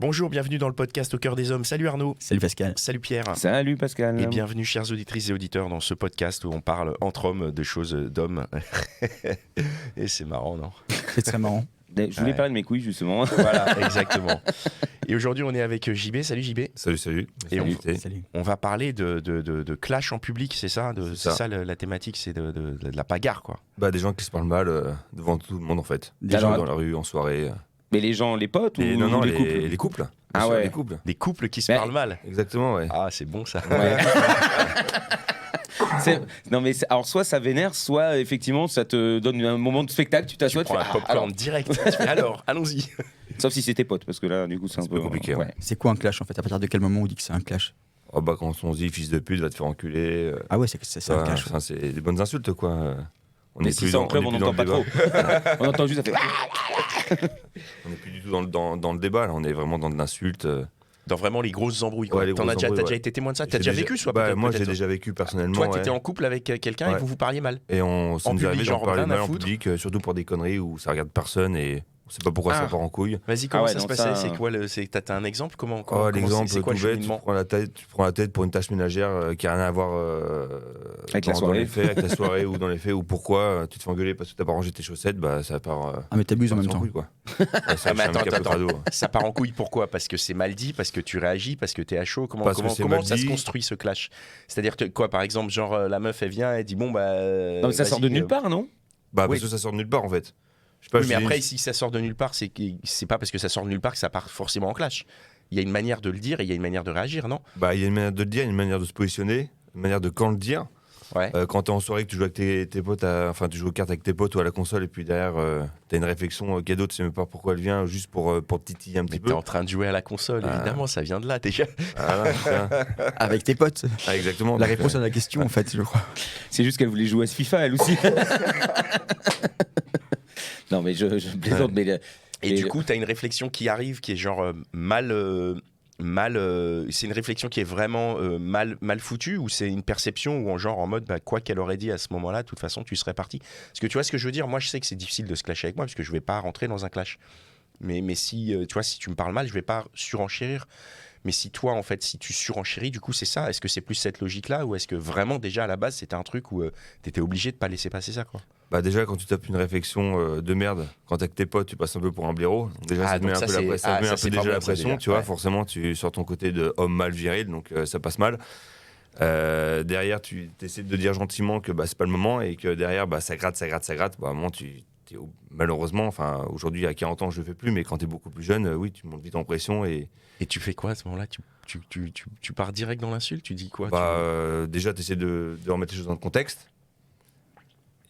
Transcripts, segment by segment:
Bonjour, bienvenue dans le podcast Au cœur des hommes. Salut Arnaud. Salut Pascal. Salut Pierre. Salut Pascal. Et bienvenue chers auditrices et auditeurs dans ce podcast où on parle entre hommes de choses d'hommes. Et c'est marrant, non? C'est très marrant. Je voulais parler de mes couilles justement. Voilà, exactement. Et aujourd'hui on est avec JB. Salut JB. Salut. Et Salut. on va parler de clash en public, c'est ça? C'est ça la thématique, c'est de la bagarre, quoi. Bah, des gens qui se parlent mal devant tout le monde en fait. Des Alors, gens dans la rue, en soirée. Mais les gens, les potes ou Non, les couples? les couples. Ah Bien sûr, ouais. les couples. Des couples qui se Mais- parlent mal. Exactement, ouais. Ah, c'est bon ça. Ouais. Non mais alors soit ça vénère, soit effectivement ça te donne un moment de spectacle, tu t'assois, Tu prends un popcorn alors, direct. Tu fais, alors, allons-y. sauf si c'est tes potes parce que là du coup c'est un peu compliqué, ouais. C'est quoi un clash en fait? À partir de quel moment on dit que c'est un clash? Oh, bah, quand on se dit fils de pute, va te faire enculer. Ah ouais, c'est un clash. Ça, c'est des bonnes insultes, quoi. On Mais est si plus c'est en dans- club, est on plus n'entend dans pas le trop. débat. On entend juste ça fait On est plus du tout dans le débat, là. On est vraiment dans de l'insulte. Dans vraiment les grosses embrouilles, quoi. Ouais, les T'as grosses déjà embrouilles, été témoin de ça? J'ai T'as déjà vécu, soit Bah, peut-être, moi, j'ai peut-être. déjà vécu personnellement. Toi, ouais. t'étais en couple avec quelqu'un et Ouais. vous parliez mal. Et ça en nous est arrivé public, d'en genre, parler rien à mal en foutre. public, surtout pour des conneries où ça regarde personne et on sait pas pourquoi ça Ah. part en couille. Vas-y, comment ouais, ça se donc passait? ça- C'est quoi t'as un exemple? Comment L'exemple c'est quoi tout le bête, tu cheminement? prends la tête pour une tâche ménagère qui a rien à voir Avec la dans soirée. les faits, avec la soirée ou dans les faits, ou pourquoi tu te fais engueuler parce que t'as pas rangé tes chaussettes, bah ça part. Ah mais t'abuses en même part temps. couille, quoi. Ouais, ça, mais je suis un mec un peu attends. crado. Ça part en couille, pourquoi? Parce que c'est mal dit, parce que tu réagis, parce que t'es à chaud. Comment Parce que c'est comment mal ça se dit. construit ce clash? C'est-à-dire que quoi, par exemple, genre la meuf elle vient, elle dit bon bah. Non mais ça sort de vas-y, nulle part, non? Bah Oui. parce que ça sort de nulle part en fait. Je sais pas, Oui, je mais dis- après, si ça sort de nulle part, c'est pas parce que ça sort de nulle part que ça part forcément en clash. Il y a une manière de le dire et il y a une manière de réagir, non? bah il y a une manière de le dire, une manière de se positionner, une manière de quand le dire. Ouais. Quand t'es en soirée, que tu joues avec tes potes, tu joues aux cartes avec tes potes ou à la console, et puis derrière t'as une réflexion cadeau, tu sais même pas pourquoi elle vient, juste pour te titiller un Mais petit t'es peu. en train de jouer à la console, Ah. évidemment, ça vient de là déjà. Voilà, tiens. Avec tes potes. Ah, exactement. La Donc, réponse à la question en fait, je crois. C'est juste qu'elle voulait jouer à ce FIFA elle aussi. Non mais je plaisante mais Et Et du le- coup, tu as une réflexion qui arrive qui est genre c'est une réflexion qui est vraiment mal foutue ou c'est une perception ou en mode bah, quoi qu'elle aurait dit à ce moment-là, de toute façon, tu serais parti. Parce que tu vois ce que je veux dire? Moi, je sais que c'est difficile de se clasher avec moi parce que je vais pas rentrer dans un clash. Mais si, tu vois, si tu me parles mal, je vais pas surenchérir. Mais si toi, en fait, si tu surenchéris, du coup, c'est ça. Est-ce que c'est plus cette logique-là ou est-ce que vraiment, déjà, à la base, c'était un truc où tu étais obligé de pas laisser passer ça, quoi? Bah déjà quand tu tapes une réflexion de merde, quand t'es avec tes potes, tu passes un peu pour un blaireau. Donc déjà Ah, ça te met donc un ça, peu, c'est- ça te met ça, un c'est peu pas déjà bon, la ça, pression, déjà. tu vois. Ouais. Forcément, tu sors ton côté de homme mal viril, donc ça passe mal. Derrière, tu essaies de dire gentiment que bah, c'est pas le moment et que derrière, bah, ça gratte. Bah, à un moment, malheureusement, enfin aujourd'hui à 40 ans, je le fais plus, mais quand t'es beaucoup plus jeune, oui, tu montes vite en pression et Et tu fais quoi à ce moment-là? Tu pars direct dans l'insulte? Tu dis quoi? déjà tu essaies de remettre les choses dans le contexte.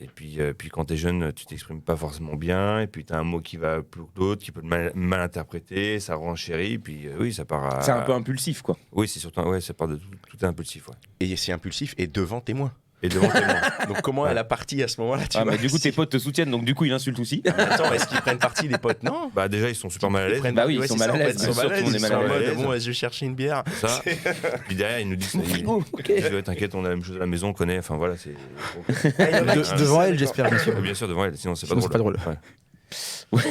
Et puis quand t'es jeune, tu t'exprimes pas forcément bien, et puis t'as un mot qui va plus que d'autres, qui peut mal interpréter, ça renchérit, puis oui, ça part à... c'est un peu impulsif quoi. Oui, c'est surtout, ouais, ça part de tout est impulsif, ouais. Et c'est impulsif et devant témoin. Et devant témoin. Donc comment Ouais. elle a parti à ce moment-là, tu Ah, vois? mais du coup Si- tes potes te soutiennent donc du coup il insulte aussi. Attends, est-ce qu'ils prennent parti les potes? Non. Bah déjà, ils sont super mal à l'aise, Bah oui, ils Ouais, sont c'est mal à ça, en l'aise, fait, ils sont bien mal à sûr, l'aise, tout le monde est ils mal sont à en l'aise. mode, bon, je vais chercher une bière. ça. Puis derrière, ils nous disent, t'inquiète, on a la même chose à la maison, on connaît, enfin voilà, c'est... Devant elle, j'espère bien sûr. Bien sûr, devant elle, sinon c'est pas Sinon, drôle. c'est pas drôle. Ouais.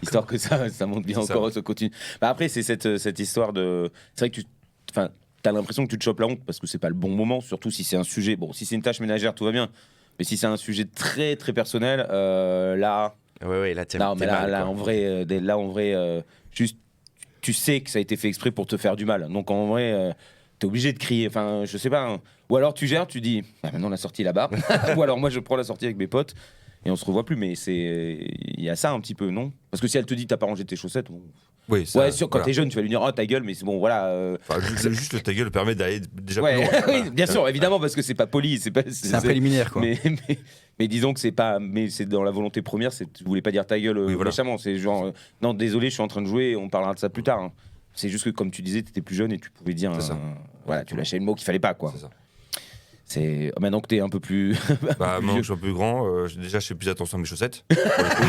Histoire que ça monte bien C'est ça. encore, ça continue. Bah après, c'est cette histoire de. C'est vrai que t'as l'impression que tu te chopes la honte parce que c'est pas le bon moment, surtout si c'est un sujet. Bon, si c'est une tâche ménagère, tout va bien. Mais si c'est un sujet très très personnel, là. Ouais, là, t'es Non, mais mal, là, quoi. en vrai, juste, tu sais que ça a été fait exprès pour te faire du mal. Donc en vrai, t'es obligé de crier. Enfin, je sais pas. Hein. Ou alors tu gères, tu dis, ah, maintenant la sortie est là-bas. Ou alors moi, je prends la sortie avec mes potes. Et on se revoit plus, mais il y a ça un petit peu, non? Parce que si elle te dit t'as pas rangé tes chaussettes, bon. Oui, ça, Ouais, sûr, quand voilà. t'es jeune, tu vas lui dire oh ta gueule, mais c'est bon, voilà. Enfin, juste le ta gueule permet d'aller déjà Ouais, plus loin. oui, bien sûr, évidemment, parce que c'est pas poli, c'est pas. C'est un préliminaire quoi. Mais disons que c'est pas, mais c'est dans la volonté première, c'est tu voulais pas dire ta gueule Oui, voilà. méchamment, c'est genre non désolé, je suis en train de jouer, on parlera de ça plus tard. Hein. C'est juste que comme tu disais, t'étais plus jeune et tu pouvais dire, C'est ça. voilà, tu lâchais le mot qu'il fallait pas quoi. C'est ça. C'est maintenant que t'es un peu plus. Bah, plus maintenant que vieux. je suis un peu grand, déjà je fais plus attention à mes chaussettes. pour le coup.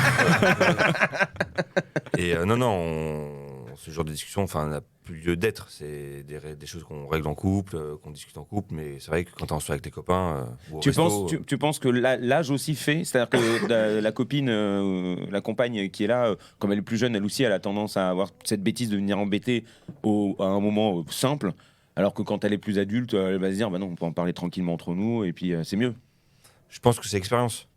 Et non, ce genre de discussion, enfin, plus lieu d'être. C'est des choses qu'on règle en couple, qu'on discute en couple, mais c'est vrai que quand t'es en soirée avec tes copains, ou au resto, Tu penses que l'âge aussi fait, c'est-à-dire que la copine, la compagne qui est là, comme elle est plus jeune, elle aussi, elle a tendance à avoir cette bêtise de venir embêter à un moment simple, alors que quand elle est plus adulte, elle va se dire, bah non, on peut en parler tranquillement entre nous, et puis c'est mieux. je pense que c'est expérience.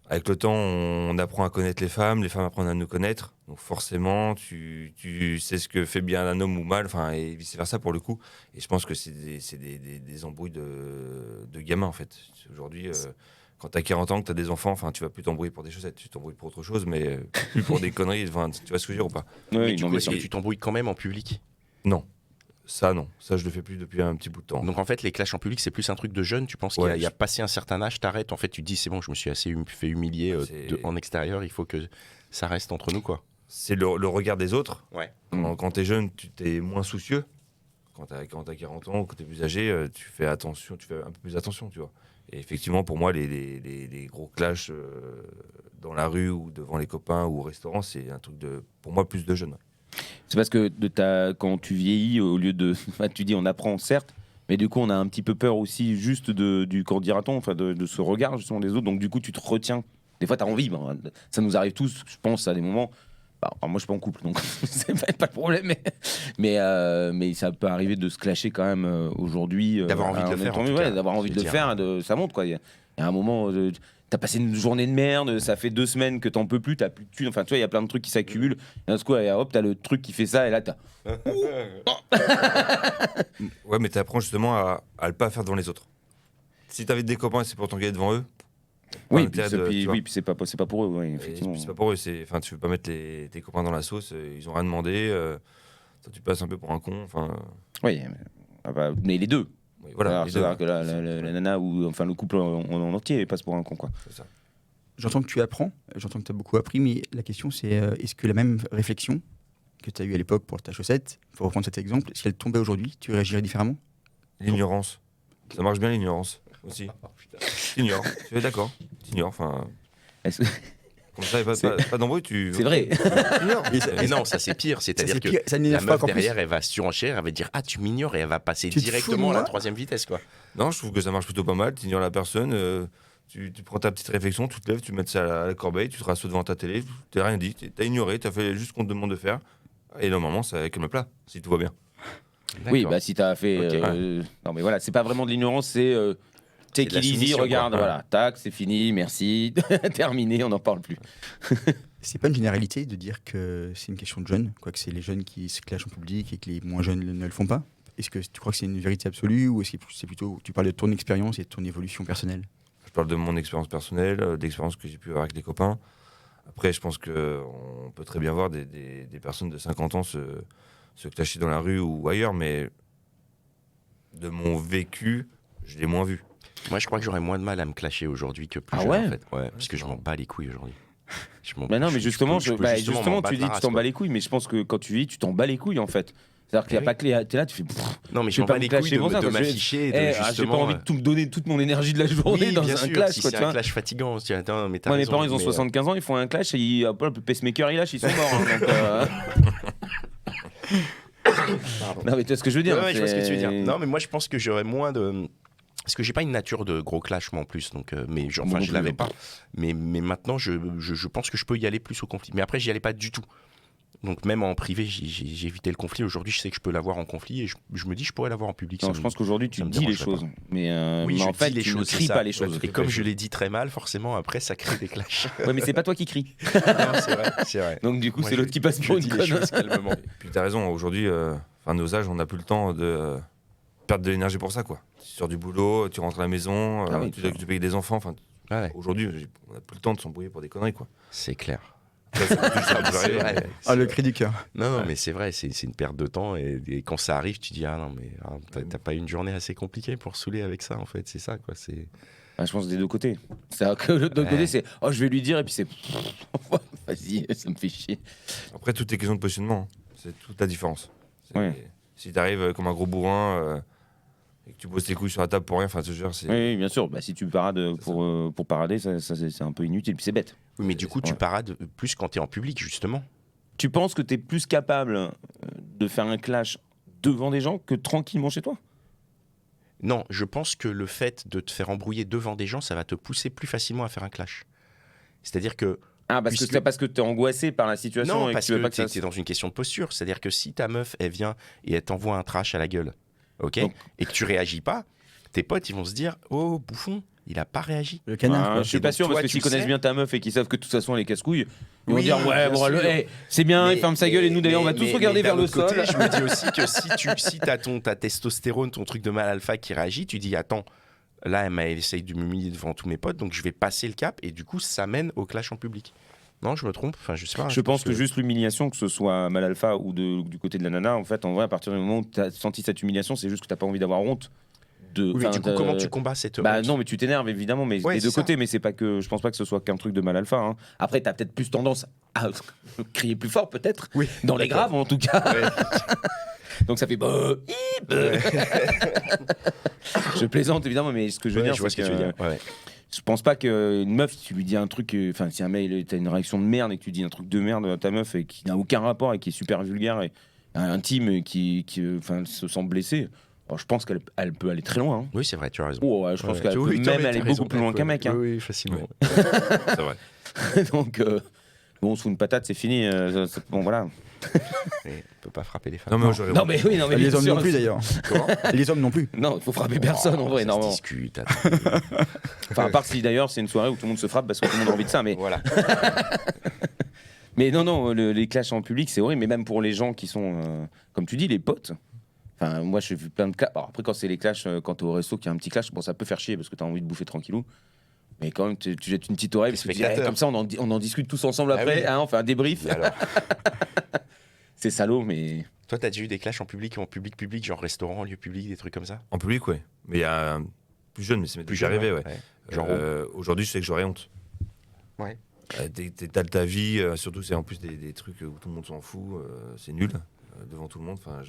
Avec le temps, on apprend à connaître les femmes apprennent à nous connaître. Donc forcément, tu sais ce que fait bien un homme ou mal, et vice-versa pour le coup. Et je pense que c'est des embrouilles de gamins, en fait. Aujourd'hui, quand t'as 40 ans, que t'as des enfants, tu vas plus t'embrouiller pour des chaussettes, tu t'embrouilles pour autre chose, mais plus pour des conneries. Tu vois ce que je veux dire ou pas? Mais du coup, est-ce que tu t'embrouilles quand même en public? Non. Ça, non. Ça, je le fais plus depuis un petit bout de temps. Donc en fait, les clashs en public, c'est plus un truc de jeune. Tu penses qu'il y a passé un certain âge, t'arrêtes. En fait, tu te dis, c'est bon, je me suis assez fait humilier en extérieur. Il faut que ça reste entre nous, quoi. C'est le regard des autres. Ouais. Quand t'es jeune, tu t'es moins soucieux. Quand t'as 40 ans, quand t'es plus âgé, tu fais attention, tu fais un peu plus attention, tu vois. Et effectivement, pour moi, les gros clashs dans la rue ou devant les copains ou au restaurant, c'est un truc pour moi, plus de jeunes. C'est parce que quand tu vieillis, au lieu de. Tu dis on apprend, certes, mais du coup on a un petit peu peur aussi juste du qu'en dira-t-on, de ce regard justement des autres. Donc du coup tu te retiens. Des fois tu as envie. Ça nous arrive tous, je pense, à des moments. Moi je suis pas en couple, donc c'est pas le problème. Mais ça peut arriver de se clasher quand même aujourd'hui. D'avoir envie de le faire. D'avoir envie de le faire. Ça monte, quoi. Il y a un moment. T'as passé une journée de merde, ça fait 2 semaines que t'en peux plus, t'as plus de thunes. Enfin, tu vois, il y a plein de trucs qui s'accumulent. Et d'un coup, hop, t'as le truc qui fait ça, et là, t'as. Ouais, mais t'apprends justement à le pas faire devant les autres. Si t'invites des copains et c'est pour t'engueuler devant eux. Oui, puis c'est pas pour eux, ouais, effectivement. C'est pas pour eux. Tu veux pas mettre tes copains dans la sauce, ils ont rien demandé. Toi, tu passes un peu pour un con. Oui, mais les deux. Oui, voilà, C'est-à-dire que la nana ou enfin le couple en entier passe pour un con, quoi. C'est ça. J'entends que tu apprends, j'entends que tu as beaucoup appris, mais la question c'est est-ce que la même réflexion que tu as eue à l'époque pour ta chaussette, pour reprendre cet exemple, si elle tombait aujourd'hui, tu réagirais différemment? L'ignorance. Ça marche bien, l'ignorance aussi. T'ignores, tu es d'accord? T'ignores, comme ça, pas d'embrouille, C'est vrai. Mais non, ça c'est pire. C'est-à-dire que la meuf derrière, elle va surenchérir, elle va dire ah tu m'ignores et elle va passer directement à la 3e vitesse, quoi. Non, je trouve que ça marche plutôt pas mal. T'ignores la personne, tu prends ta petite réflexion, tu te lèves, tu mets ça à la corbeille, tu te rassois devant ta télé, t'as rien dit, t'as ignoré, t'as fait juste ce qu'on te demande de faire. Et normalement, ça calme plat, si tout va bien. D'accord. Oui, si t'as fait. Okay. Non, mais voilà, c'est pas vraiment de l'ignorance, c'est. Take it easy, regarde, voilà, tac, c'est fini, merci, terminé, on n'en parle plus. C'est pas une généralité de dire que c'est une question de jeunes, quoi, que c'est les jeunes qui se clashent en public et que les moins jeunes ne le font pas? Est-ce que tu crois que c'est une vérité absolue ou est-ce que c'est plutôt, tu parles de ton expérience et de ton évolution personnelle? Je parle de mon expérience personnelle, d'expériences que j'ai pu avoir avec des copains. Après, je pense qu'on peut très bien voir des personnes de 50 ans se clasher dans la rue ou ailleurs, mais de mon vécu, je l'ai moins vu. Moi, je crois que j'aurais moins de mal à me clasher aujourd'hui que plus jeune, en fait. Ouais, parce que je m'en bats les couilles aujourd'hui. Non, mais justement, tu dis tu t'en bats les couilles, mais je pense que quand tu vis, tu t'en bats les couilles, en fait. C'est-à-dire qu'il n'y a pas que les... T'es là, tu fais... Non, mais je m'en bats les couilles de m'afficher. J'ai pas envie de tout me donner toute mon énergie de la journée dans un clash. Si c'est un clash fatigant, mes parents, ils ont 75 ans, ils font un clash et le pacemaker, il lâche, ils sont morts. Non, mais tu vois ce que je veux dire. Ouais, je vois ce que tu veux dire. Non, mais moi, je pense que j'aurais moins de... Parce que j'ai pas une nature de gros clash, moi, en plus. Donc, je l'avais pas. Mais maintenant, je pense que je peux y aller plus au conflit. Mais après, j'y allais pas du tout. Donc, même en privé, j'ai évité le conflit. Aujourd'hui, je sais que je peux l'avoir en conflit et je me dis, je pourrais l'avoir en public. Non, je pense qu'aujourd'hui, tu dis les choses. Mais en fait, tu ne cries pas les choses. Et comme je l'ai dit très mal, forcément, après, ça crée des clashs. Ouais, mais c'est pas toi qui cries. Non, c'est vrai. Donc, du coup, c'est l'autre qui passe pour une conne. Calmement. Puis, t'as raison. Aujourd'hui, nos âges, on n'a plus le temps de perdre de l'énergie pour ça, quoi. Tu sors du boulot, tu rentres à la maison, tu payes des enfants. Aujourd'hui, on n'a plus le temps de s'embrouiller pour des conneries, quoi. C'est clair. C'est vrai. Le cri du cœur. Non, mais c'est vrai, c'est une perte de temps et quand ça arrive, tu dis t'as pas une journée assez compliquée pour saouler avec ça, en fait, c'est ça, quoi. Je pense des deux côtés. C'est que de l'autre côté, c'est je vais lui dire et puis c'est vas-y, ça me fait chier. Après, tout est question de positionnement. C'est toute la différence. Ouais. Si t'arrives comme un gros bourrin et que tu poses tes couilles sur la table pour rien, c'est. Oui, bien sûr. Si tu parades pour parader, ça c'est un peu inutile. Puis c'est bête. Oui, mais du coup, tu parades plus quand t'es en public, justement. Tu penses que t'es plus capable de faire un clash devant des gens que tranquillement chez toi. Non, je pense que le fait de te faire embrouiller devant des gens, ça va te pousser plus facilement à faire un clash. C'est-à-dire que Ah, parce que t'es angoissé par la situation non, et parce tu veux que pas que ça t'es dans une question de posture. C'est-à-dire que si ta meuf, elle vient et elle t'envoie un trash à la gueule, ok, Donc- et que tu réagis pas, tes potes, ils vont se dire, oh, bouffon, il a pas réagi. Le canard, Ah, quoi. je suis Et pas donc, sûr toi, parce que tu s'ils le connaissent sais. bien ta meuf et qu'ils savent que de toute façon elle est casse-couille, ils vont Oui, dire ouais bien bon sûr. c'est bien, Mais- il ferme sa gueule et nous d'ailleurs on va tous regarder d'un vers le autre côté, sol. je me dis aussi que si t'as ta testostérone, ton truc de mâle alpha qui réagit, tu dis attends, là elle essaye de m'humilier devant tous mes potes, donc je vais passer le cap et du coup ça mène au clash en public. Non, je me trompe. Enfin, je sais pas. Je pense que juste l'humiliation, que ce soit mal alpha ou du côté de la nana, en fait, en vrai, à partir du moment où tu as senti cette humiliation, c'est juste que t'as pas envie d'avoir honte. Oui, mais enfin, du coup, comment tu combats cette Bah honte non, mais tu t'énerves évidemment, mais Ouais, des deux c'est ça. côtés. Mais c'est pas que je pense pas que ce soit qu'un truc de mal alpha. Hein. Après, t'as peut-être plus tendance à crier plus fort, peut-être. Oui, Dans les d'accord. graves, en tout cas. Ouais. Donc ça fait Je plaisante évidemment, mais ce que je veux Ouais, dire, je vois c'est ce que tu veux dire. Ouais. je pense pas qu'une meuf, si tu lui dis un truc, enfin, si un mec, t'as une réaction de merde et que tu dis un truc de merde à ta meuf et qui n'a aucun rapport et qui est super vulgaire et intime et qui enfin, se sent blessée, bon, je pense qu'elle peut aller très loin. Hein. Oui, c'est vrai, tu as raison. Oh, ouais, je pense Ouais. qu'elle peut Oui, t'as même aller raison, beaucoup plus loin ouais. qu'un mec. Hein. Oui, facilement. C'est vrai. Donc, bon, sous une patate, c'est fini. Bon, voilà. Mais on peut pas frapper les femmes. Non, mais moi, j'aurais Non, mais oui, non, mais Les bien hommes sûr, non plus d'ailleurs. Les hommes non plus. Non, il faut frapper personne en vrai, ça normalement. se discute. Attends. Enfin, à part si d'ailleurs c'est une soirée où tout le monde se frappe parce que tout le monde a envie de ça. Mais, Voilà. mais non, les clashs en public, c'est horrible. Mais même pour les gens qui sont, comme tu dis, les potes. Enfin, moi, j'ai vu plein de clashs. Alors, après, quand c'est les clashs, quand t'es au resto, qu'il y a un petit clash, bon, ça peut faire chier parce que t'as envie de bouffer tranquillou. Mais quand même, tu jettes une petite oreille Les parce que tu dis, spectateurs. comme ça, on en discute tous ensemble Ah après. oui. Hein, on fait un débrief. Et alors, C'est salaud, mais. toi, t'as déjà eu des clashs en public, genre restaurant, lieu public, des trucs comme ça En public, ouais. Mais il y a plus jeune, mais c'est déjà arrivé, ouais. Genre, Aujourd'hui, je sais que j'aurais honte. Ouais. T'as ta vie, surtout c'est en plus des trucs où tout le monde s'en fout, c'est nul devant tout le monde. Enfin,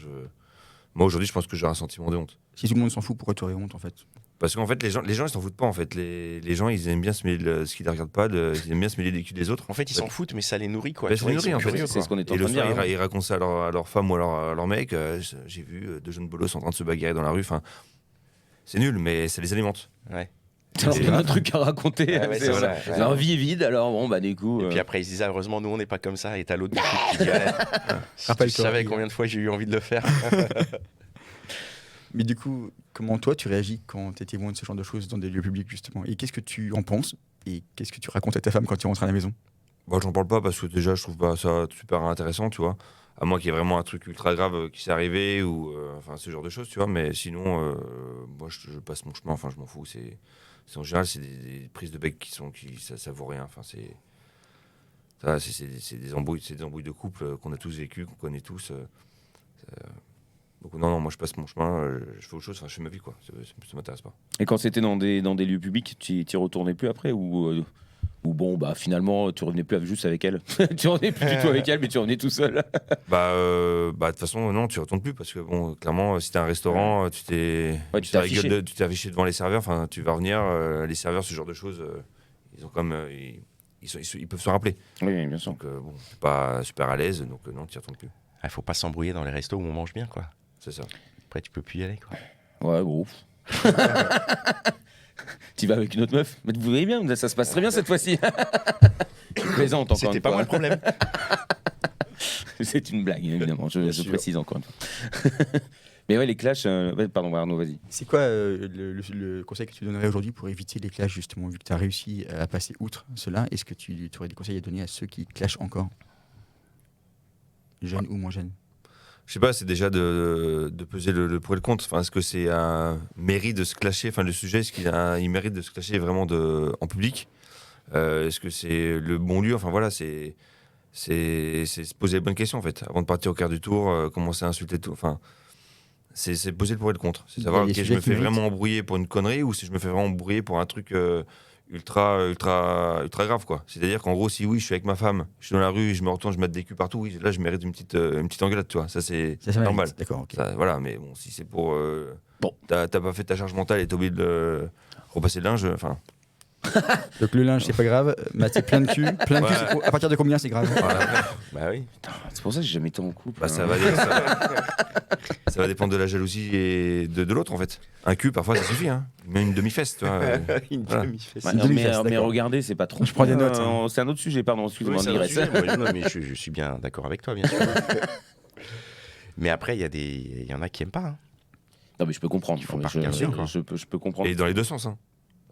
moi aujourd'hui, je pense que j'aurais un sentiment de honte. Si tout le monde s'en fout, pourquoi tu aurais honte en fait? Parce qu'en fait, les gens ils s'en foutent pas en fait. Les gens, ils aiment bien se mêler ce qu'ils ne regardent pas, ils aiment bien se mêler des culs des autres. en fait, ils s'en foutent, mais ça les nourrit, quoi. Bah, Tu ça vois, les ils sont nourrit, en fait. curieux, C'est quoi. ce qu'on est en Et le train de soir, dire. hein. ils racontent ça à leur femme ou à leur mec. J'ai vu deux jeunes bolos en train de se bagarrer dans la rue. Enfin, c'est nul, mais ça les alimente. Ouais. Ça leur donne un truc à raconter. Ouais, ouais, C'est c'est ça. ça, ouais. Leur vie est vide, alors bon, bah, du coup. Et puis après, ils se disent, ah, heureusement, nous, on n'est pas comme ça. Et t'as l'autre du truc qui dit, ah, si tu Rappelle-toi, savais oui. combien de fois j'ai eu envie de le faire. Mais du coup, comment toi tu réagis quand tu es témoin de ce genre de choses dans des lieux publics justement? Et qu'est-ce que tu en penses? Et qu'est-ce que tu racontes à ta femme quand tu rentres à la maison? Moi, j'en parle pas parce que déjà, je trouve pas ça super intéressant, tu vois. À moins qu'il y ait vraiment un truc ultra grave qui s'est arrivé ou enfin ce genre de choses, tu vois. Mais sinon, moi, je passe mon chemin. Enfin, je m'en fous. En général, c'est des prises de bec ça vaut rien. Enfin, c'est des embrouilles de couple qu'on a tous vécu, qu'on connaît tous. Donc non, moi je passe mon chemin, je fais autre chose, enfin, je fais ma vie quoi. Ça m'intéresse pas. Et quand c'était dans des lieux publics, tu y retournais plus après ou bon, bah finalement, tu revenais plus juste avec elle. Tu revenais plus du tout avec elle, mais tu revenais tout seul. De toute façon, non, tu retournes plus parce que bon, clairement, si t'es un restaurant, tu t'es Ouais, tu t'es affiché. tu t'es affiché devant les serveurs. Enfin, tu vas revenir, les serveurs, ce genre de choses, ils ont comme ils peuvent se rappeler. Oui, bien sûr. Donc bon, t'es pas super à l'aise, donc non, tu y retournes plus. Il faut pas s'embrouiller dans les restos où on mange bien, quoi. C'est ça. Après, tu peux plus y aller, quoi. Ouais, gros. Tu vas avec une autre meuf. Mais vous voyez bien, ça se passe très bien cette fois-ci. Je plaisante encore C'était une pas fois. moi le problème. C'est une blague, évidemment. Je sûr. précise encore une fois. Mais ouais, les clashs. Pardon, Arnaud, vas-y. C'est quoi le conseil que tu donnerais aujourd'hui pour éviter les clashs justement, vu que tu as réussi à passer outre cela? Est-ce que tu aurais des conseils à donner à ceux qui clashent encore? Jeunes ou moins jeunes? Je sais pas, c'est déjà de peser le pour et le contre. Enfin, est-ce que c'est un mérite de se clasher? Enfin, le sujet, est-ce qu'il mérite de se clasher vraiment en public? Est-ce que c'est le bon lieu? Enfin voilà, c'est se poser les bonnes questions en fait. Avant de partir au quart du tour, commencer à insulter tout. Enfin, c'est poser le pour et le contre. C'est savoir, Il y a ok, des je me sujets qui fais méritent. vraiment embrouiller pour une connerie ou si je me fais vraiment embrouiller pour un truc ultra grave quoi. C'est-à-dire qu'en gros, si oui, je suis avec ma femme, je suis dans la rue, je me retourne, je mets des culs partout, oui, là, je mérite une petite engueulade, tu vois. Ça, c'est Ça mérite. normal. D'accord, ok. Ça, voilà, mais bon, si c'est pour. Bon. T'as pas fait ta charge mentale et t'as oublié de repasser le linge, enfin. Donc le linge, c'est pas grave. Matt, c'est plein de cul. Plein de cul, Ouais. à partir de combien c'est grave? Voilà. Bah oui. C'est pour ça que j'ai jamais été en couple. Bah, hein. ça va Ça va dépendre de la jalousie et de l'autre, en fait. Un cul, parfois, ça suffit. Hein. Même une demi-fesse, tu vois. Une Voilà. demi-fesse. Ouais, une demi-fesse, mais d'accord. regardez, c'est pas trop. Je prends des notes, hein. C'est un autre sujet, pardon, excuse-moi, Oui, c'est un autre digresse. sujet. Moi, non, mais je suis bien d'accord avec toi, bien sûr. Mais après, il y en a qui aiment pas. Hein. Non, mais je peux comprendre. Il faut Je- partir, bien sûr, quoi. je peux comprendre. Et dans les deux sens. Hein.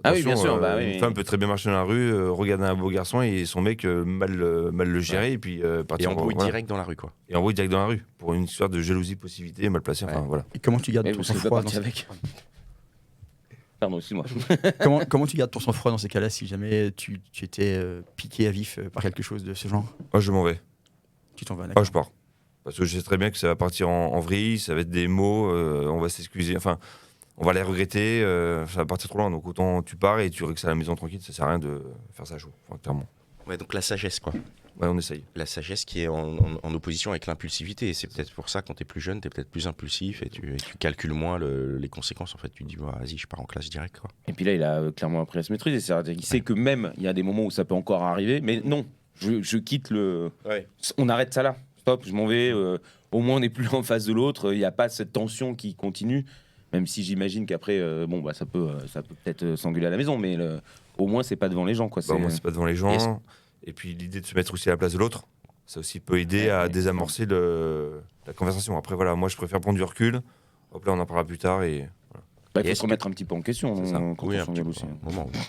Ah oui, bien Attention, sûr, bah oui. Une femme peut très bien marcher dans la rue, regarder un beau garçon et son mec mal le gérer et puis Et partir embrouille voilà. direct dans la rue, quoi. Et embrouille direct dans la rue pour une histoire de jalousie, possibilité, mal placée. Enfin, Ouais. voilà. Et comment tu gardes Eh, ton parce que je peux sang-froid partir avec. Pardon, excuse-moi. comment tu gardes ton sang-froid dans ces cas-là si jamais tu étais piqué à vif par quelque chose de ce genre? Moi, je m'en vais. Tu t'en vas, Moi, d'accord. je pars. Parce que je sais très bien que ça va partir en vrille, ça va être des mots, on va s'excuser, enfin, on va les regretter, ça va partir trop loin. Donc autant tu pars et tu règles ça à la maison tranquille, ça sert à rien de faire ça chaud, enfin, clairement. Ouais, donc la sagesse, quoi. Ouais, on essaye. La sagesse qui est en opposition avec l'impulsivité. Et c'est peut-être pour ça, quand tu es plus jeune, tu es peut-être plus impulsif et tu calcules moins les conséquences. En fait, tu te dis, bah, vas-y, je pars en classe direct, quoi. Et puis là, il a clairement appris à se maîtriser. C'est-à-dire qu'il sait que même, il y a des moments où ça peut encore arriver, mais non, je quitte le. Ouais. On arrête ça là. Stop, je m'en vais. Au moins, on n'est plus en face de l'autre. Il n'y a pas cette tension qui continue. Même si j'imagine qu'après, bon, bah, ça peut peut-être s'engueuler à la maison, mais au moins, c'est pas devant les gens, quoi. Bah, moi, c'est pas devant les gens. Et puis l'idée de se mettre aussi à la place de l'autre, ça aussi peut aider à désamorcer la conversation. Après, voilà, moi, je préfère prendre du recul. Hop là, on en parlera plus tard et. Bah, il faut Est-ce se remettre un petit peu en question C'est ça. quand Oui, on un petit s'engueule peu, aussi. un moment, oui.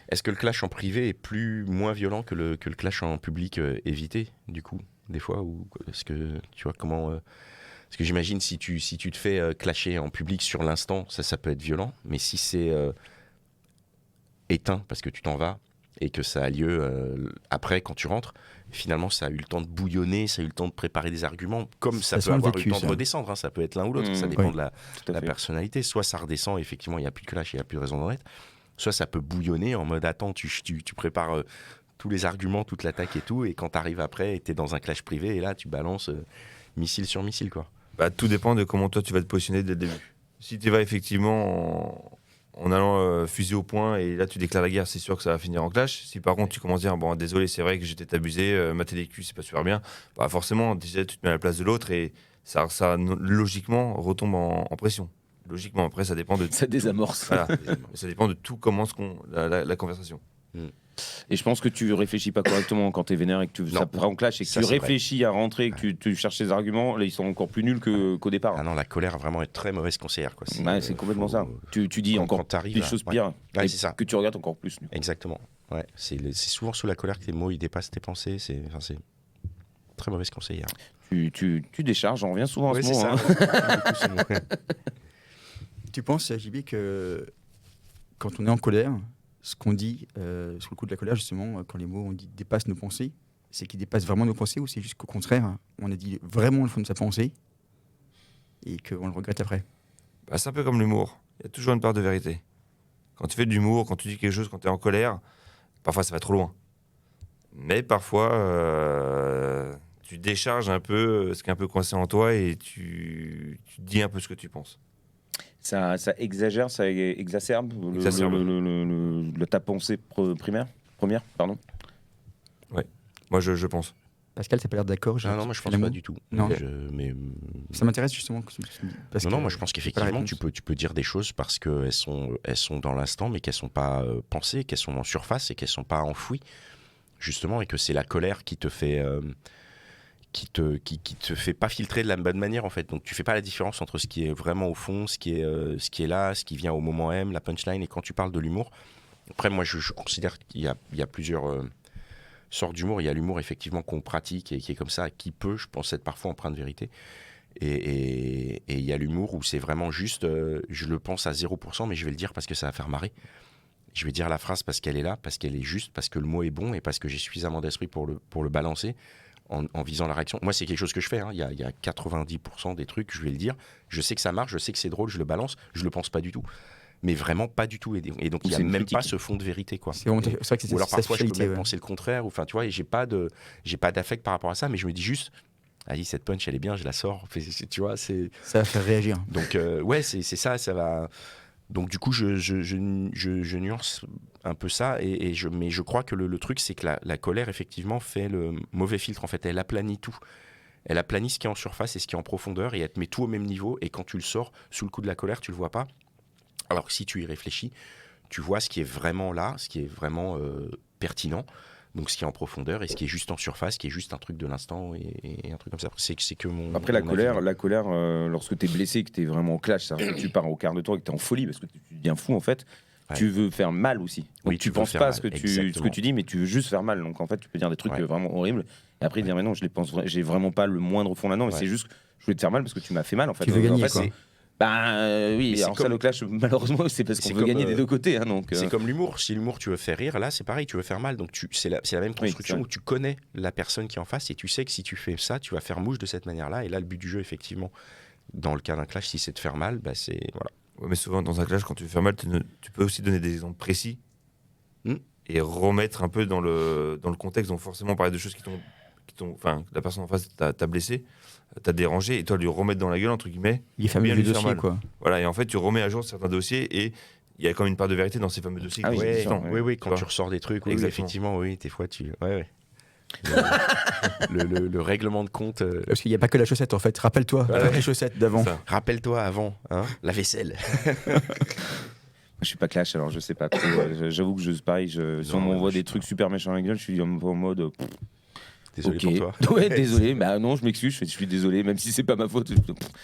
Est-ce que le clash en privé est moins violent que le clash en public évité, du coup, des fois ou est-ce que tu vois comment parce que j'imagine si tu te fais clasher en public sur l'instant, ça peut être violent, mais si c'est éteint parce que tu t'en vas et que ça a lieu après quand tu rentres, finalement ça a eu le temps de bouillonner, ça a eu le temps de préparer des arguments, comme ça sent peut le avoir eu vécu, le temps de ça. redescendre, hein, ça peut être l'un ou l'autre, ça Mmh. dépend Oui. de Tout à la fait. personnalité, soit ça redescend, effectivement il n'y a plus de clash, il n'y a plus de raison d'en être, soit ça peut bouillonner en mode attends, tu prépares tous les arguments, toute l'attaque et tout, et quand tu arrives après, tu es dans un clash privé, et là tu balances missile sur missile, quoi. Bah, tout dépend de comment toi tu vas te positionner dès le début. Si tu vas effectivement en allant fusil au point et là tu déclares la guerre, c'est sûr que ça va finir en clash. Si par contre tu commences à dire bon désolé c'est vrai que j'étais abusé, mater les culs c'est pas super bien, bah forcément déjà tu te mets à la place de l'autre et ça logiquement retombe en pression. Logiquement après ça dépend de Ça désamorce. voilà. Ça dépend de tout comment la conversation. Et je pense que tu réfléchis pas correctement quand t'es vénère et que ça Non. part en clash et que Ça, tu c'est vrai. réfléchis à rentrer et que tu cherches tes arguments, là ils sont encore plus nuls qu'au départ. Ah non, la colère vraiment est très mauvaise conseillère, quoi. Ouais, c'est complètement faut- ça. Tu dis quand encore t'arrives des à- choses ouais. pires Ouais, et c'est ça. que tu regardes encore plus. Exactement. Ouais, c'est souvent sous la colère que tes mots ils dépassent tes pensées. C'est très mauvaise conseillère. Tu décharges, on revient souvent à Ouais, ce c'est mot. ça. hein. Tu penses, JB, que quand on est en colère, ce qu'on dit sous le coup de la colère, justement, quand les mots on dit dépassent nos pensées, c'est qu'ils dépassent vraiment nos pensées ou c'est juste qu'au contraire, on a dit vraiment le fond de sa pensée et qu'on le regrette après? Bah, c'est un peu comme l'humour. Il y a toujours une part de vérité. Quand tu fais de l'humour, quand tu dis quelque chose, quand tu es en colère, parfois ça va trop loin. Mais parfois, tu décharges un peu ce qui est un peu coincé en toi et tu dis un peu ce que tu penses. Ça exagère, ça exacerbe, Exacerbe. ta pensée première, pardon. Moi, je pense. Pascal, t'as pas l'air d'accord? Non, moi je pense finalement. pas du tout. Non. Mais Ça m'intéresse justement. Parce non, que moi je pense j'ai pas la qu'effectivement réponse. tu peux dire des choses parce qu'elles sont dans l'instant, mais qu'elles sont pas pensées, qu'elles sont en surface et qu'elles sont pas enfouies, justement, et que c'est la colère qui te fait qui te fait pas filtrer de la bonne manière en fait. Donc tu fais pas la différence entre ce qui est vraiment au fond, ce qui est là, ce qui vient au moment M, la punchline. Et quand tu parles de l'humour, après moi je considère qu'il y a plusieurs sortes d'humour. Il y a l'humour effectivement qu'on pratique et qui est comme ça, qui peut, je pense, être parfois empreint de vérité. Et il y a l'humour où c'est vraiment juste, je le pense à 0%, mais je vais le dire parce que ça va faire marrer. Je vais dire la phrase parce qu'elle est là, parce qu'elle est juste, parce que le mot est bon et parce que j'ai suffisamment d'esprit pour le balancer en visant la réaction. Moi, c'est quelque chose que je fais. Hein. Il y a 90% des trucs, je vais le dire. Je sais que ça marche, je sais que c'est drôle, je le balance. Je le pense pas du tout. Mais vraiment pas du tout. Et donc, il n'y a C'est une même critique. pas ce fond de vérité, quoi. C'est vrai que c'est Ou alors sa parfois, je peux spécialité, même ouais. penser le contraire. Enfin, tu vois, et j'ai pas d'affect par rapport à ça, mais je me dis juste, allez, cette punch, elle est bien, je la sors. Tu vois, c'est... Ça va faire réagir. Donc, ouais, c'est ça, ça va... Donc, du coup, je nuance un peu ça, mais je crois que le truc, c'est que la colère, effectivement, fait le mauvais filtre. En fait, elle aplanit tout. Elle aplanit ce qui est en surface et ce qui est en profondeur et elle te met tout au même niveau. Et quand tu le sors sous le coup de la colère, tu le vois pas. Alors que si tu y réfléchis, tu vois ce qui est vraiment là, ce qui est vraiment pertinent. Donc ce qui est en profondeur et ce qui est juste en surface, qui est juste un truc de l'instant et un truc comme ça. C'est que mon. Après, mon avis. la colère lorsque t'es blessé, que t'es vraiment en clash, c'est-à-dire que tu pars au quart de tour et que t'es en folie parce que tu deviens fou en fait. Ouais. Tu veux faire mal aussi. Donc Oui, tu tu veux penses faire pas mal, ce que exactement. tu dis, mais tu veux juste faire mal. Donc en fait, tu peux dire des trucs Ouais. vraiment horribles. Et après, dire mais non, j'ai vraiment pas le moindre fond là-dedans. Mais Ouais. c'est juste que je voulais te faire mal parce que tu m'as fait mal en fait. Tu veux En gagner, fait, quoi. oui, Mais c'est alors ça, comme- le clash, malheureusement, c'est parce c'est qu'on veut comme, gagner des deux côtés. Hein, donc, C'est comme l'humour. Si l'humour, tu veux faire rire, là, c'est pareil, tu veux faire mal. Donc, c'est la même Oui, construction c'est où tu connais la personne qui est en face et tu sais que si tu fais ça, tu vas faire mouche de cette manière-là. Et là, le but du jeu, effectivement, dans le cas d'un clash, si c'est de faire mal, bah, c'est. Voilà. Ouais, mais souvent, dans un clash, quand tu veux faire mal, tu peux aussi donner des exemples précis et remettre un peu dans le contexte. Donc, forcément, parler de choses qui t'ont. Enfin, la personne en face t'a blessé, t'a dérangé, et toi, lui remettre dans la gueule, entre guillemets. Les fameux bien lui faire dossiers, mal. quoi. Voilà, et en fait, tu remets à jour certains dossiers et il y a quand même une part de vérité dans ces fameux dossiers. Ah qui oui, sont bien existants. sûr, Oui, quand vois. tu ressors des trucs, oui, Exactement. effectivement, oui, des fois, tu. Ouais. Le règlement de compte. Parce qu'il n'y a pas que la chaussette, en fait. Rappelle-toi, Ouais. les chaussettes d'avant. Ça. Rappelle-toi avant, hein, la vaisselle. je suis pas clash, alors je sais pas trop. J'avoue que pareil, si on Non, m'envoie je des sais trucs super méchants à la gueule, je suis en mode. Désolé ok. pour toi. Ouais, désolé. Bah non, je m'excuse, je suis désolé, même si c'est pas ma faute.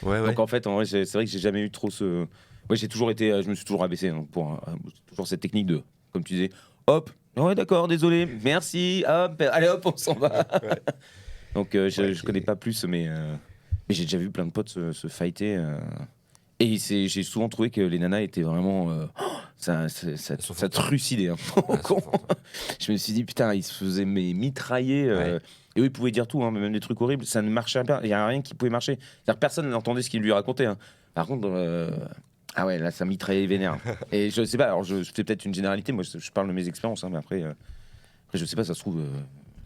Ouais. Donc en fait, en vrai, c'est vrai que j'ai jamais eu trop ce. Ouais, j'ai toujours été, je me suis toujours abaissé hein, pour toujours cette technique de, comme tu disais, hop, ouais, d'accord, désolé, merci, hop, allez hop, on s'en va. Ouais. Donc je connais pas plus, mais j'ai déjà vu plein de potes se fighter. Et j'ai souvent trouvé que les nanas étaient vraiment. Ça sont fortes. trucidait. Hein. Ouais, elles sont fortes. Je me suis dit, putain, ils se faisaient mitrailler. Ouais. Et eux, ils pouvaient dire tout, hein, mais même des trucs horribles. Ça ne marchait pas. Il n'y a rien qui pouvait marcher. C'est-à-dire, personne n'entendait ce qu'il lui racontait. Hein. Par contre, ah ouais, là, ça mitraillait vénère. Et je sais pas, alors je fais peut-être une généralité. Moi, je parle de mes expériences, hein, mais après, je sais pas, ça se trouve.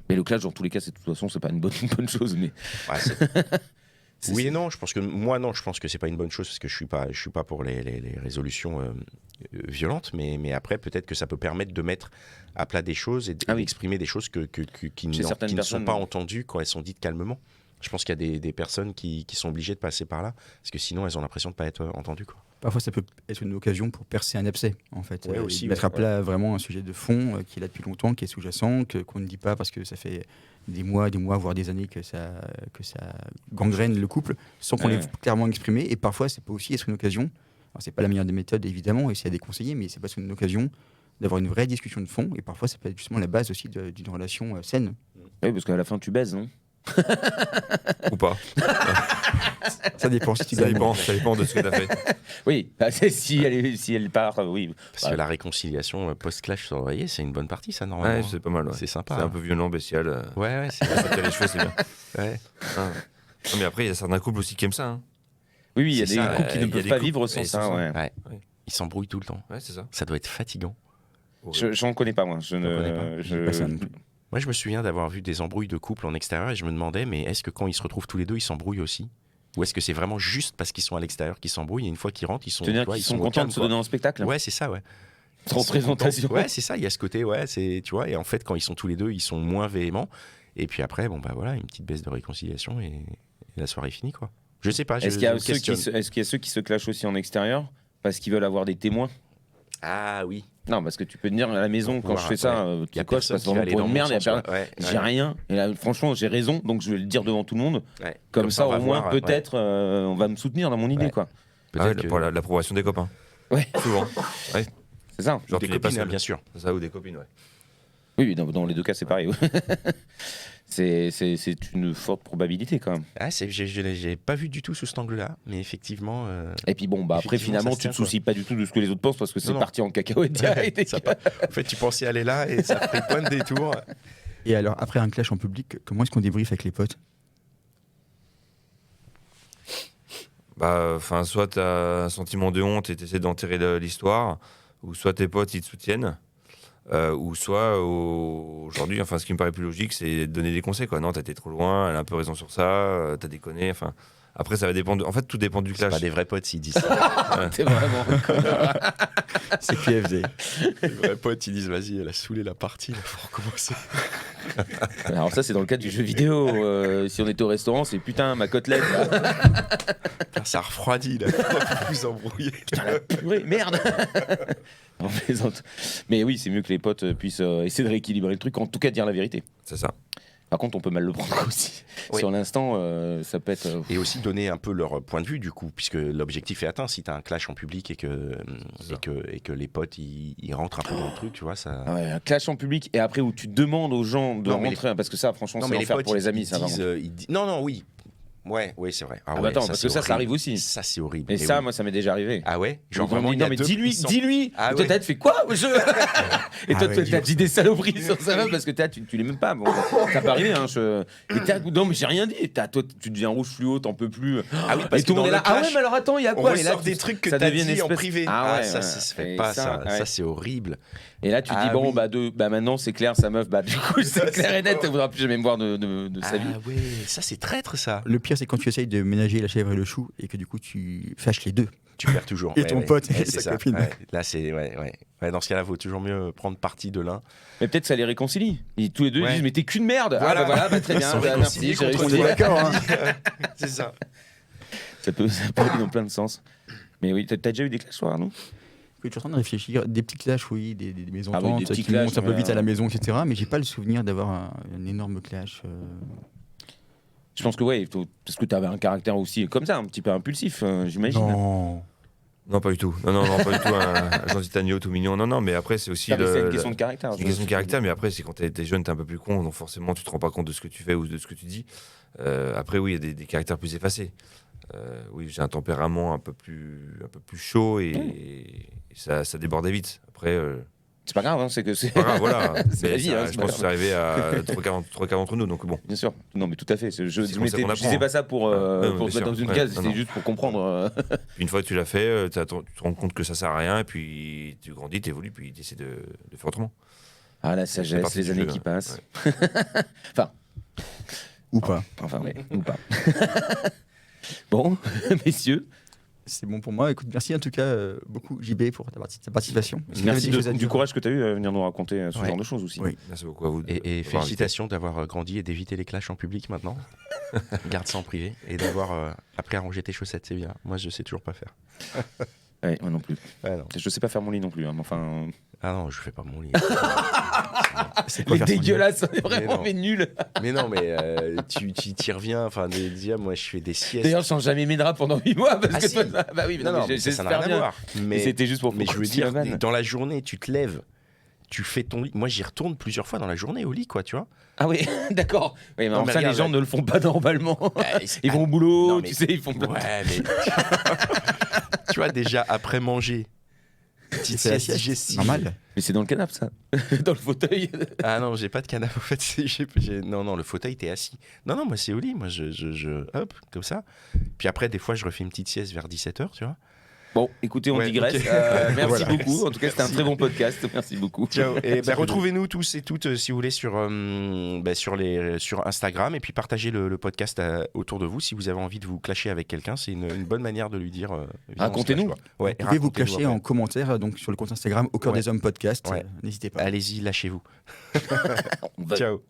Mais le clash, dans tous les cas, de toute façon, c'est pas une bonne chose. Mais Ouais, oui et non, je pense que moi non, je pense que c'est pas une bonne chose parce que je suis pas pour les résolutions violentes, mais après peut-être que ça peut permettre de mettre à plat des choses et oui. d'exprimer des choses qui Chez certaines ne sont personnes, pas entendues quand elles sont dites calmement. Je pense qu'il y a des personnes qui sont obligées de passer par là parce que sinon elles ont l'impression de pas être entendues quoi. Parfois, ça peut être une occasion pour percer un abcès, en fait. Ouais, aussi, mettre ouais, à plat vraiment un sujet de fond qui est là depuis longtemps, qui est sous-jacent, qu'on ne dit pas parce que ça fait des mois, voire des années que ça gangrène le couple, sans qu'on Ouais. l'ait clairement exprimé. Et parfois, ça peut aussi être une occasion. Alors, c'est pas la meilleure des méthodes, évidemment, et c'est à déconseiller, mais c'est pas une occasion d'avoir une vraie discussion de fond. Et parfois, ça peut être justement la base aussi d'une relation saine. oui, parce qu'à la fin, tu baises, non? Ou pas. Ça dépend si tu Ça gagnes. dépend de ce que tu as fait. Oui, bah, si elle part, oui. Parce que la réconciliation post-clash sur l'oreiller, c'est une bonne partie ça normalement. Ouais, c'est pas mal. Ouais. C'est sympa. C'est un hein. peu violent, bestial. Ouais, c'est Ça tire les cheveux, c'est bien. ouais. Ah. Non, mais après, il y a certains couples aussi qui aiment ça. Hein. Oui, il y a C'est des ça, couples qui il y ne a peuvent des pas couples, vivre sans et ça. c'est ça. Ouais. Ouais. Ouais. Ils s'embrouillent tout le temps. Ouais, c'est ça. Ça doit être fatigant. J'en connais pas, moi. Je connais ne. pas. Je dis pas ça non plus. Moi, je me souviens d'avoir vu des embrouilles de couple en extérieur et je me demandais, mais est-ce que quand ils se retrouvent tous les deux, ils s'embrouillent aussi? Ou est-ce que c'est vraiment juste parce qu'ils sont à l'extérieur qu'ils s'embrouillent et une fois qu'ils rentrent, ils sont, Tu veux dire tu vois, qu'ils ils sont au contents calme, de se quoi. donner en spectacle? Ouais, c'est ça, ouais. Sans Ils sont présentation. contents. Ouais, c'est ça, il y a ce côté, ouais, c'est, tu vois, et en fait, quand ils sont tous les deux, ils sont moins véhéments. Et puis après, bon, bah voilà, une petite baisse de réconciliation et la soirée est finie, quoi. Je sais pas, Est-ce qu'il y a je questionne. ceux qui se clashent aussi en extérieur parce qu'ils veulent avoir des témoins? Ah oui. Non, parce que tu peux te dire à la maison, Pour quand je pouvoir, fais ça, Il y tu a quoi, je personne passe qui va vraiment aller pour dans une mon merde, il y a sens, personne- ouais. j'ai rien. Et là, franchement, j'ai raison, donc je vais le dire devant tout le monde. Ouais. Comme ça, on va au moins, voir, ouais. peut-être, on va me soutenir dans mon idée, Ouais. quoi. Ah ouais, Peut-être que- pour l'approbation des copains. Ouais. Souvent. Ouais. C'est ça. Genre, des tu n'es pas copines, hein, seul. bien sûr. C'est ça, ou des copines, ouais. Oui, dans les deux cas, c'est pareil. C'est une forte probabilité, quand même. Ah, j'ai pas vu du tout sous cet angle-là, mais effectivement. Et puis bon, bah après, Effectivement, finalement, ça se tu te tient, quoi. soucies pas du tout de ce que les autres pensent parce que c'est Non. parti en cacahuète direct. Ça part- En fait, tu pensais aller là et ça a pris plein de détours. Et alors, après un clash en public, comment est-ce qu'on débriefe avec les potes? Bah, enfin, soit tu as un sentiment de honte et tu essaies d'enterrer l'histoire, ou soit tes potes ils te soutiennent, ou soit aujourd'hui, enfin, ce qui me paraît plus logique, c'est de donner des conseils, quoi. Non, t'as été trop loin, elle a un peu raison sur ça, t'as déconné, enfin. Après, ça va dépendre. En fait, tout dépend du C'est clash. pas des vrais potes s'ils disent ça. C'est vraiment. C'est QFD. Les vrais potes, ils disent vas-y, elle a saoulé la partie, il faut recommencer. Alors ça, c'est dans le cadre du jeu vidéo. Si on était au restaurant, c'est putain, ma côtelette. Là. Putain, ça refroidit là. On vous embrouiller. Putain, la purée, merde. On plaisante. Mais oui, c'est mieux que les potes puissent essayer de rééquilibrer le truc, en tout cas dire la vérité. C'est ça. Par contre, on peut mal le prendre aussi. Oui. Sur l'instant, ça peut être... Et aussi donner un peu leur point de vue du coup, puisque l'objectif est atteint. Si tu as un clash en public et que les potes ils rentrent un peu dans le truc, tu vois, ça. Ah ouais, un clash en public et après où tu demandes aux gens de Non, mais rentrer, parce que ça, franchement, Non, c'est mais les l'enfer potes pour les amis. ils Ça, par disent, contre. non, oui. Ouais, c'est vrai. Ah bah ouais, attends, parce c'est que ça horrible. arrive aussi. Ça, c'est horrible. Et Mais ça, oui. moi, ça m'est déjà arrivé. Ah ouais. Genre Genre vraiment, il y non a mais deux- dis-lui, ils sont- dis-lui. Ah Et toi, ouais. t'as fait quoi je... Et toi, Ah ouais, t'as dit des saloperies sur sa meuf parce que tu l'aimes même pas. Bon, ça peut arriver. Hein, non, mais j'ai rien dit. Et toi, tu deviens rouge fluo, t'en peux plus. Ah oui, parce et tout que le monde dans est là. le Ah ouais, clash, mais alors attends, il y a On quoi? Et là, ressort des trucs que ça t'as devient une dit en espèce- privé. Ah ouais, ça ouais. se fait Et pas. Ça, ouais. c'est horrible. Et là, tu dis Ah bon, oui. maintenant c'est clair, sa meuf, du coup, c'est clair et net. Elle voudra plus jamais me voir de sa vie. Ah ouais, ça c'est traître ça. Le pire, c'est quand tu essayes de ménager la chèvre et le chou et que du coup, tu fâches les deux. Tu perds toujours. Et ton pote et c'est sa ça. copine. Ouais. Là, c'est ouais. Dans ce cas-là, il vaut toujours mieux prendre parti de l'un. Mais peut-être ça les réconcilie. Et tous les deux ils Ouais. disent mais t'es qu'une merde. Voilà. Ah bah voilà, très Ils bien. sont Bah, merci, réconciliés j'ai contre On réussi. est d'accord, hein. C'est ça. Ça peut aller dans plein de sens. Mais oui, t'as déjà eu des clashs, toi, non? Je suis en train de réfléchir. Des petits clashs, oui, des mésententes Ah oui, des petits qui clashs, montent un peu ouais. vite à la maison, etc. Mais j'ai pas le souvenir d'avoir un énorme clash. Je pense que ouais, parce que t'avais un caractère aussi comme ça, un petit peu impulsif, j'imagine. Non. Non, pas du tout. Non, pas du tout. Un gentil agneau tout mignon. Non, mais après, c'est aussi. Ah, mais c'est une question de caractère. C'est une question de caractère, mais après, c'est quand t'es jeune, t'es un peu plus con, donc forcément, tu te rends pas compte de ce que tu fais ou de ce que tu dis. Après, oui, il y a des caractères plus effacés. Oui, j'ai un tempérament un peu plus chaud et ça débordait vite. Après, C'est pas grave, hein, c'est que c'est. pas grave, voilà. C'est la Mais vie, ça, hein, je c'est pense pas que c'est arrivé à trois quarts d'entre nous, donc bon. Bien sûr. Non, mais tout à fait. Je comme ça qu'on je disais apprend. pas ça pour Ouais, te bien mettre sûr. dans une Ouais, case, non, c'était non. juste pour comprendre. Une fois que tu l'as fait, tu te rends compte que ça sert à rien, et puis tu grandis, tu évolues, puis tu essaies de faire autrement. Ah, la C'est sagesse, parti les du années jeu, qui hein. passent. Ou pas. Enfin, ouais, ou pas. Bon, messieurs, C'est bon pour moi. Écoute, merci en tout cas beaucoup, JB, pour ta participation. Est-ce qu'il y avait merci des choses à du dire courage que tu as eu à venir nous raconter ce Ouais. genre de choses aussi. Oui. Merci beaucoup à vous. Et d'avoir félicitations d'avoir grandi et d'éviter les clashs en public maintenant. Garde ça en privé et d'avoir appris à ranger tes chaussettes, c'est bien. Moi, je sais toujours pas faire. Ouais, moi non plus. Ah non, Je sais pas faire mon lit non plus. Hein, mais enfin, ah non, je fais pas mon lit. C'est mais quoi faire son dégueulasse, on est vraiment non. mais nul. Mais non, mais tu t'y reviens. Enfin, déjà, moi, je fais des siestes. D'ailleurs, je change jamais mes draps pendant 8 mois parce Ah que si. toi, bah oui, mais non, non, mais mais ça n'a j'espère rien à bien. voir. Mais Mais c'était juste pour je veux continuer dire, la vanne. dans la journée, tu te lèves, tu fais ton lit. Moi, j'y retourne plusieurs fois dans la journée au lit, quoi, tu vois. Ah oui, d'accord. Oui, mais Non, en mais ça, les regarde, gens là- ne le font pas normalement. c'est- Ils vont au boulot, Non, mais- tu sais, ils font plein de- Ouais, mais. Tu vois, déjà, après manger, petite C'est la sieste sieste, digestive. normal. Mais c'est dans le canapé, ça. Dans le fauteuil. Ah non, j'ai pas de canapé. En fait, non, le fauteuil, t'es assis. Non, moi, c'est au lit. Moi, hop, comme ça. Puis après, des fois, je refais une petite sieste vers 17h, tu vois. Bon, écoutez, on Ouais, digresse. ok. Merci Voilà. beaucoup. En tout cas, c'était un très bon podcast. Merci beaucoup. Ciao. Et retrouvez-nous tous et toutes, si vous voulez, sur Instagram. Et puis, partagez le podcast autour de vous. Si vous avez envie de vous clasher avec quelqu'un, c'est une bonne manière de lui dire. Viens, on se Racontez-nous. clash, quoi. Ouais, Vous pouvez vous racontez-nous clasher après. en commentaire donc sur le compte Instagram Au cœur Ouais. des hommes podcast. Ouais. N'hésitez pas. Allez-y, lâchez-vous. On va- Ciao.